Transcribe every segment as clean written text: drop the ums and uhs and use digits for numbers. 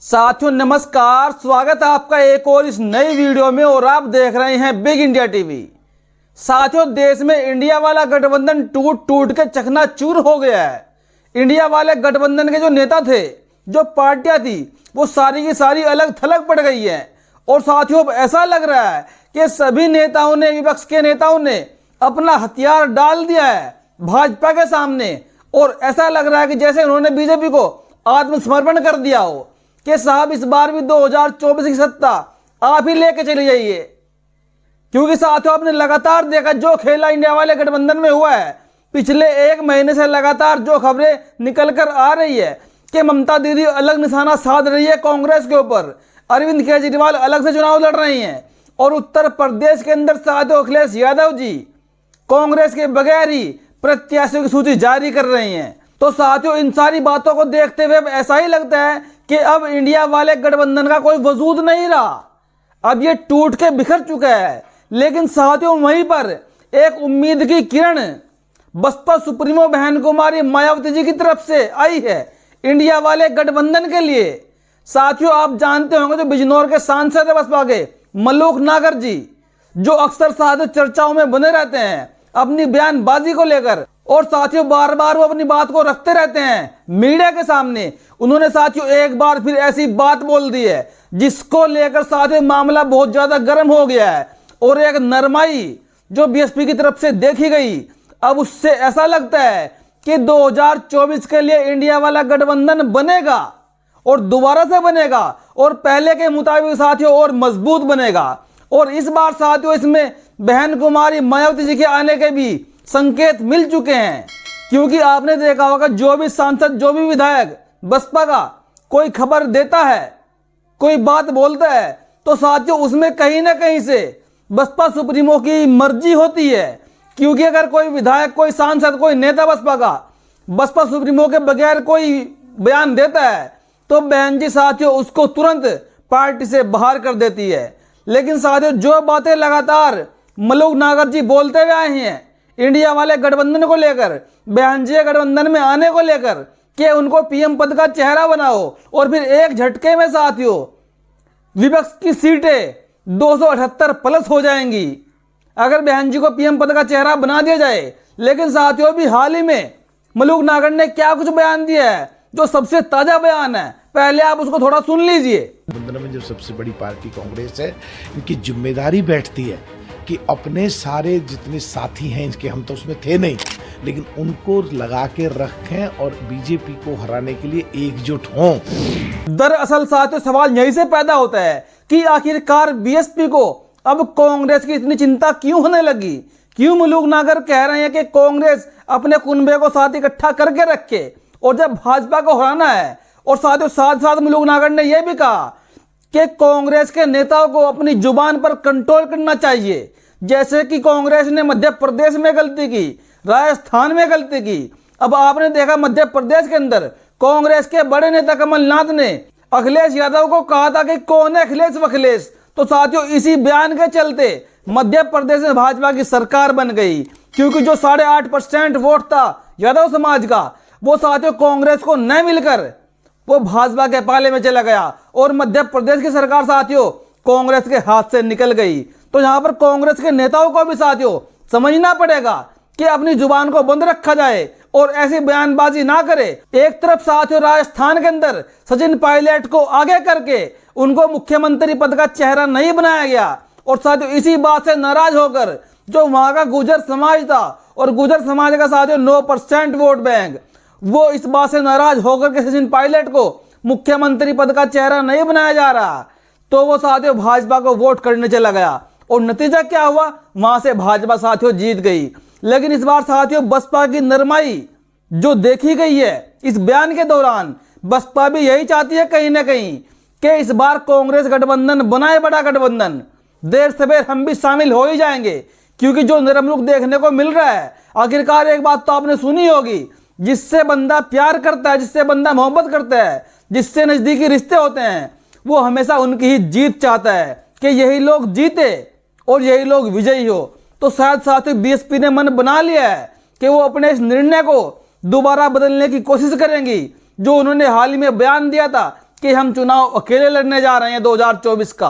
साथियों नमस्कार, स्वागत है आपका एक और इस नई वीडियो में और आप देख रहे हैं बिग इंडिया टीवी। साथियों, देश में इंडिया वाला गठबंधन टूट टूट के चकनाचूर हो गया है। इंडिया वाले गठबंधन के जो नेता थे, जो पार्टियां थी, वो सारी की सारी अलग थलग पड़ गई है। और साथियों, अब ऐसा लग रहा है कि सभी नेताओं ने, विपक्ष के नेताओं ने अपना हथियार डाल दिया है भाजपा के सामने। और ऐसा लग रहा है कि जैसे उन्होंने बीजेपी को आत्मसमर्पण कर दिया हो कि साहब इस बार भी 2024 की सत्ता आप ही लेके चली जाइए। क्योंकि साथियों, आपने लगातार देखा जो खेला इंडिया वाले गठबंधन में हुआ है, पिछले एक महीने से लगातार जो खबरें निकल कर आ रही है कि ममता दीदी अलग निशाना साध रही है कांग्रेस के ऊपर, अरविंद केजरीवाल अलग से चुनाव लड़ रही हैं और उत्तर प्रदेश के अंदर साथियों अखिलेश यादव जी कांग्रेस के बगैर ही प्रत्याशियों की सूची जारी कर रही हैं। तो साथियों, इन सारी बातों को देखते हुए अब ऐसा ही लगता है कि अब इंडिया वाले गठबंधन का कोई वजूद नहीं रहा, अब ये टूट के बिखर चुका है। लेकिन साथियों, वहीं पर एक उम्मीद की किरण बसपा सुप्रीमो बहन कुमारी मायावती जी की तरफ से आई है इंडिया वाले गठबंधन के लिए। साथियों, आप जानते होंगे जो बिजनौर के सांसद है बसपा के मलूक नागर जी, जो अक्सर साथियों चर्चाओं में बने रहते हैं अपनी बयानबाजी को लेकर, और साथियों बार बार वो अपनी बात को रखते रहते हैं मीडिया के सामने। उन्होंने साथियों एक बार फिर ऐसी बात बोल दी है जिसको लेकर साथियों मामला बहुत ज्यादा गर्म हो गया है। और एक नरमाई जो बीएसपी की तरफ से देखी गई, अब उससे ऐसा लगता है कि 2024 के लिए इंडिया वाला गठबंधन बनेगा और दोबारा से बनेगा और पहले के मुताबिक साथियों और मजबूत बनेगा। और इस बार साथियों इसमें बहन कुमारी मायावती जी के आने के भी संकेत मिल चुके हैं। क्योंकि आपने देखा होगा जो भी सांसद, जो भी विधायक बसपा का कोई खबर देता है, कोई बात बोलता है, तो साथियों उसमें कहीं ना कहीं से बसपा सुप्रीमो की मर्जी होती है। क्योंकि अगर कोई विधायक, कोई सांसद, कोई नेता बसपा का बसपा सुप्रीमो के बगैर कोई बयान देता है तो बहन जी साथियों उसको तुरंत पार्टी से बाहर कर देती है। लेकिन साथियों जो बातें लगातार मलूक नागर जी बोलते हुए आए हैं इंडिया वाले गठबंधन को लेकर, बहन जी गठबंधन में आने को लेकर कि उनको पीएम पद का चेहरा बनाओ और फिर एक झटके में साथियों विपक्ष की सीटें 278 प्लस हो जाएंगी अगर बहन जी को पीएम पद का चेहरा बना दिया जाए। लेकिन साथियों भी हाल ही में मलूक नागर ने क्या कुछ बयान दिया है जो सबसे ताजा बयान है, पहले आप उसको थोड़ा सुन लीजिए। गठबंधन में जो सबसे बड़ी पार्टी कांग्रेस है, इनकी जिम्मेदारी बैठती है कि अपने सारे जितने साथी हैं इनके, हम तो उसमें थे नहीं, लेकिन उनको लगा के रखें और बीजेपी को हराने के लिए एकजुट हों। दरअसल साथियों सवाल यहीं से पैदा होता है कि आखिरकार बीएसपी को अब कांग्रेस की इतनी चिंता क्यों होने लगी। क्यों मलूक नागर कह रहे हैं कि कांग्रेस अपने कुनबे को साथ इकट्ठा करके रखे और जब भाजपा को हराना है। और साथियों साथ साथ मलूक नागर ने यह भी कहा कि कांग्रेस के नेताओं को अपनी जुबान पर कंट्रोल करना चाहिए। जैसे कि कांग्रेस ने मध्य प्रदेश में गलती की, राजस्थान में गलती की। अब आपने देखा मध्य प्रदेश के अंदर कांग्रेस के बड़े नेता कमलनाथ ने अखिलेश यादव को कहा था कि कौन है अखिलेश वखिलेश। तो साथियों इसी बयान के चलते मध्य प्रदेश में भाजपा की सरकार बन गई। क्योंकि जो 8.5% वोट था यादव समाज का, वो साथियों कांग्रेस को न मिलकर वो भाजपा के पाले में चला गया और मध्य प्रदेश की सरकार साथियों कांग्रेस के हाथ से निकल गई। तो यहां पर कांग्रेस के नेताओं को भी साथियों समझना पड़ेगा कि अपनी जुबान को बंद रखा जाए और ऐसी बयानबाजी ना करे। एक तरफ साथियों राजस्थान के अंदर सचिन पायलट को आगे करके उनको मुख्यमंत्री पद का चेहरा नहीं बनाया गया और साथियों इसी बात से नाराज होकर जो वहां का गुर्जर समाज था और गुर्जर समाज का साथियों 9% वोट बैंक, वो इस बात से नाराज होकर के सचिन पायलट को मुख्यमंत्री पद का चेहरा नहीं बनाया जा रहा, तो वो साथियों भाजपा को वोट करने चला गया। और नतीजा क्या हुआ, वहां से भाजपा साथियों जीत गई। लेकिन इस बार साथियों बसपा की नरमाई जो देखी गई है इस बयान के दौरान, बसपा भी यही चाहती है कहीं ना कहीं कि इस बार कांग्रेस गठबंधन बनाए बड़ा गठबंधन, देर सवेर हम भी शामिल हो ही जाएंगे। क्योंकि जो नरम रुख देखने को मिल रहा है, आखिरकार एक बात तो आपने सुनी होगी, जिससे बंदा प्यार करता है, जिससे बंदा मोहब्बत करता है, जिससे नजदीकी रिश्ते होते हैं, वो हमेशा उनकी ही जीत चाहता है कि यही लोग जीते और यही लोग विजयी हो। तो शायद साथियों बीएसपी ने मन बना लिया है कि वो अपने इस निर्णय को दोबारा बदलने की कोशिश करेंगी। जो उन्होंने हाल ही में बयान दिया था कि हम चुनाव अकेले लड़ने जा रहे हैं 2024 का,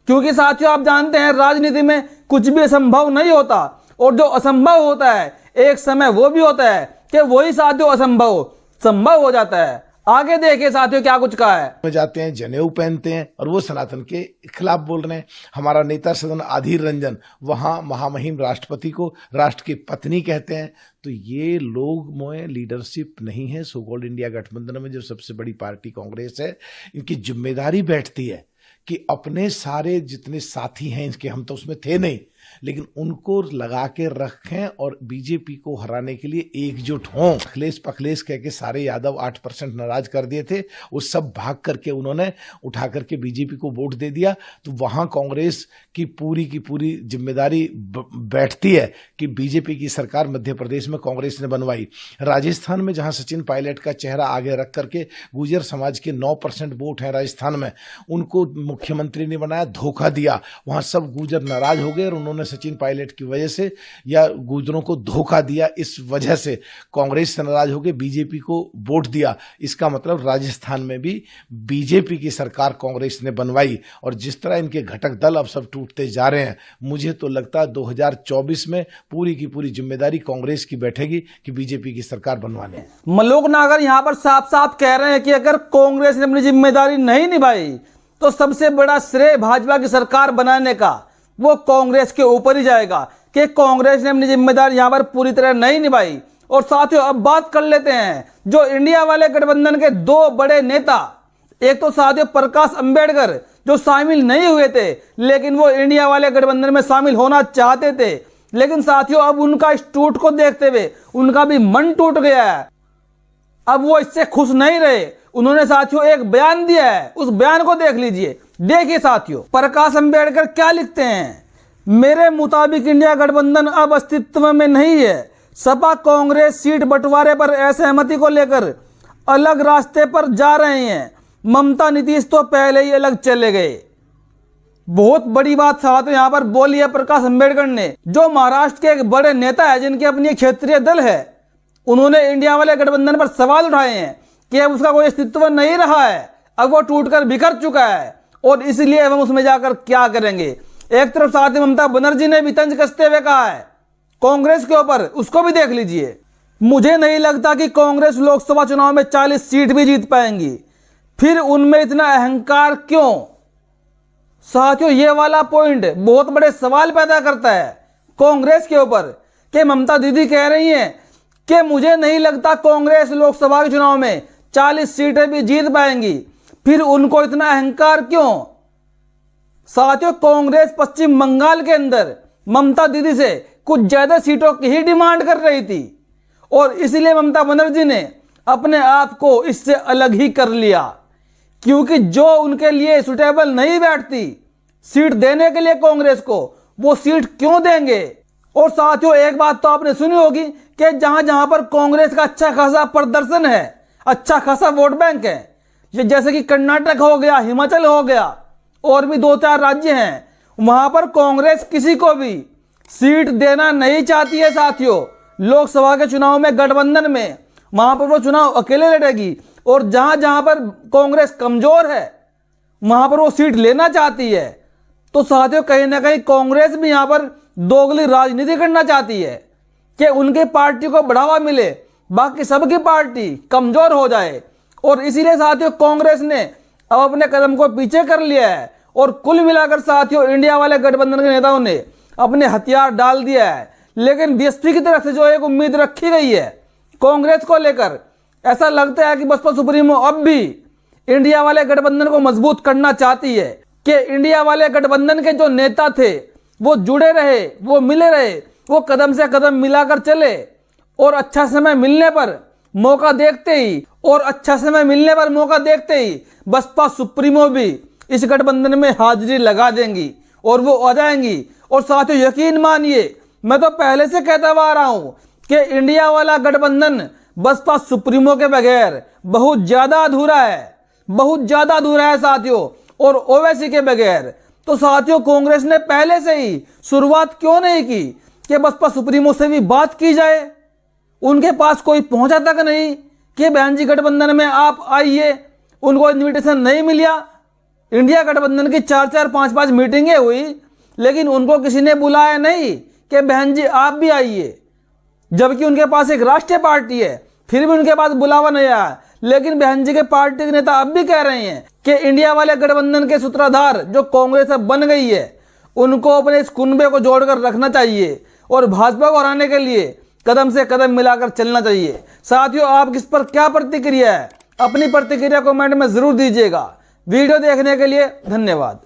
क्योंकि साथियों आप जानते हैं राजनीति में कुछ भी असंभव नहीं होता, और जो असंभव होता है एक समय वो भी होता है कि वही साथियों असंभव संभव हो जाता है। आगे देखिए साथियों क्या कुछ कहा है। में जाते हैं, जनेऊ पहनते हैं और वो सनातन के खिलाफ बोल रहे हैं। हमारा नेता सदन अधीर रंजन वहां महामहिम राष्ट्रपति को राष्ट्र की पत्नी कहते हैं। तो ये लोग में लीडरशिप नहीं है। सो कॉल्ड इंडिया गठबंधन में जो सबसे बड़ी पार्टी कांग्रेस है, इनकी जिम्मेदारी बैठती है कि अपने सारे जितने साथी हैं इनके, हम तो उसमें थे नहीं, लेकिन उनको लगा के रखें और बीजेपी को हराने के लिए एकजुट हों। अखिलेश पखलेश कह के सारे यादव 8% नाराज कर दिए थे, वो सब भाग करके उन्होंने उठा करके बीजेपी को वोट दे दिया। तो वहां कांग्रेस की पूरी जिम्मेदारी बैठती है कि बीजेपी की सरकार मध्य प्रदेश में कांग्रेस ने बनवाई। राजस्थान में जहां सचिन पायलट का चेहरा आगे रख करके गुर्जर समाज के 9% वोट हैं राजस्थान में, उनको मुख्यमंत्री ने बनाया, धोखा दिया। वहां सब गुर्जर नाराज हो गए और उन्होंने सचिन पायलट की वजह से या गुर्जरों को धोखा दिया, इस वजह से कांग्रेस से नाराज हो गए, बीजेपी को वोट दिया। इसका मतलब राजस्थान में भी बीजेपी की सरकार कांग्रेस ने बनवाई। और जिस तरह इनके घटक दल अब सब टूटते जा रहे हैं, मुझे तो लगता है 2024 में पूरी की पूरी जिम्मेदारी कांग्रेस की बैठेगी कि बीजेपी की सरकार बनवाने। मलोक नागर यहां पर साफ साफ कह रहे हैं कि अगर कांग्रेस ने अपनी जिम्मेदारी नहीं निभाई तो सबसे बड़ा श्रेय भाजपा की सरकार बनाने का वो कांग्रेस के ऊपर ही जाएगा कि कांग्रेस ने अपनी जिम्मेदारी यहां पर पूरी तरह नहीं निभाई। और साथियों अब बात कर लेते हैं जो इंडिया वाले गठबंधन के दो बड़े नेता, एक तो साथियों प्रकाश अंबेडकर जो शामिल नहीं हुए थे, लेकिन वो इंडिया वाले गठबंधन में शामिल होना चाहते थे, लेकिन साथियों अब उनका इस टूट को देखते हुए उनका भी मन टूट गया है। अब वो इससे खुश नहीं रहे। उन्होंने साथियों एक बयान दिया है, उस बयान को देख लीजिए। देखिए साथियों प्रकाश अंबेडकर क्या लिखते हैं। मेरे मुताबिक इंडिया गठबंधन अब अस्तित्व में नहीं है। सपा कांग्रेस सीट बंटवारे पर असहमति को लेकर अलग रास्ते पर जा रहे हैं। ममता नीतीश तो पहले ही अलग चले गए। बहुत बड़ी बात साथियों यहाँ पर बोली है प्रकाश अंबेडकर ने, जो महाराष्ट्र के एक बड़े नेता है जिनके अपनी क्षेत्रीय दल है। उन्होंने इंडिया वाले गठबंधन पर सवाल उठाए हैं कि अब उसका कोई अस्तित्व नहीं रहा है, अब वो टूटकर बिखर चुका है और इसलिए हम उसमें जाकर क्या करेंगे। एक तरफ साथ ही ममता बनर्जी ने भी तंज कसते हुए कहा है कांग्रेस के ऊपर, उसको भी देख लीजिए। मुझे नहीं लगता कि कांग्रेस लोकसभा चुनाव में 40 सीट भी जीत पाएंगी, फिर उनमें इतना अहंकार क्यों। साथियों ये वाला पॉइंट बहुत बड़े सवाल पैदा करता है कांग्रेस के ऊपर कि ममता दीदी कह रही हैं कि मुझे नहीं लगता कांग्रेस लोकसभा के चुनाव में 40 सीटें भी जीत पाएंगी, फिर उनको इतना अहंकार क्यों। साथियों कांग्रेस पश्चिम बंगाल के अंदर ममता दीदी से कुछ ज्यादा सीटों की ही डिमांड कर रही थी और इसलिए ममता बनर्जी ने अपने आप को इससे अलग ही कर लिया, क्योंकि जो उनके लिए सुटेबल नहीं बैठती सीट देने के लिए कांग्रेस को, वो सीट क्यों देंगे। और साथियों एक बात तो आपने सुनी होगी कि जहां जहां पर कांग्रेस का अच्छा खासा प्रदर्शन है, अच्छा खासा वोट बैंक है, जैसे कि कर्नाटक हो गया, हिमाचल हो गया और भी 2-4 राज्य हैं, वहां पर कांग्रेस किसी को भी सीट देना नहीं चाहती है। साथियों लोकसभा के चुनाव में गठबंधन में वहां पर वो चुनाव अकेले लड़ेगी और जहां जहां पर कांग्रेस कमजोर है वहां पर वो सीट लेना चाहती है। तो साथियों कहीं ना कहीं कांग्रेस भी यहां पर दोगली राजनीति करना चाहती है कि उनकी पार्टी को बढ़ावा मिले, बाकी सबकी पार्टी कमजोर हो जाए। और इसीलिए साथियों कांग्रेस ने अब अपने कदम को पीछे कर लिया है और कुल मिलाकर साथियों इंडिया वाले गठबंधन के नेताओं ने अपने हथियार डाल दिया है। लेकिन बीएसपी की तरफ से जो एक उम्मीद रखी गई है कांग्रेस को लेकर, ऐसा लगता है कि बसपा सुप्रीमो अब भी इंडिया वाले गठबंधन को मजबूत करना चाहती है कि इंडिया वाले गठबंधन के जो नेता थे वो जुड़े रहे, वो मिले रहे, वो कदम से कदम मिलाकर चले और अच्छा समय मिलने पर मौका देखते ही बसपा सुप्रीमो भी इस गठबंधन में हाजिरी लगा देंगी और वो आ जाएंगी। और साथियों यकीन मानिए, मैं तो पहले से कहता आ रहा हूं कि इंडिया वाला गठबंधन बसपा सुप्रीमो के बगैर बहुत ज्यादा अधूरा है साथियों, और ओवैसी के बगैर। तो साथियों कांग्रेस ने पहले से ही शुरुआत क्यों नहीं की कि बसपा सुप्रीमो से भी बात की जाए। उनके पास कोई पहुंचा तक नहीं कि बहन जी गठबंधन में आप आइए। उनको इन्विटेशन नहीं मिला। इंडिया गठबंधन की 4-4, 5-5 मीटिंगें हुई, लेकिन उनको किसी ने बुलाया नहीं कि बहन जी आप भी आइए, जबकि उनके पास एक राष्ट्रीय पार्टी है, फिर भी उनके पास बुलावा नहीं आया। लेकिन बहन जी के पार्टी के नेता अब भी कह रहे हैं कि इंडिया वाले गठबंधन के सूत्रधार जो कांग्रेस अब बन गई है, उनको अपने इस कुनबे को जोड़कर रखना चाहिए और भाजपा को हराने के लिए कदम से कदम मिलाकर चलना चाहिए। साथियों, आपकी इस पर क्या प्रतिक्रिया है? अपनी प्रतिक्रिया कमेंट में जरूर दीजिएगा। वीडियो देखने के लिए धन्यवाद।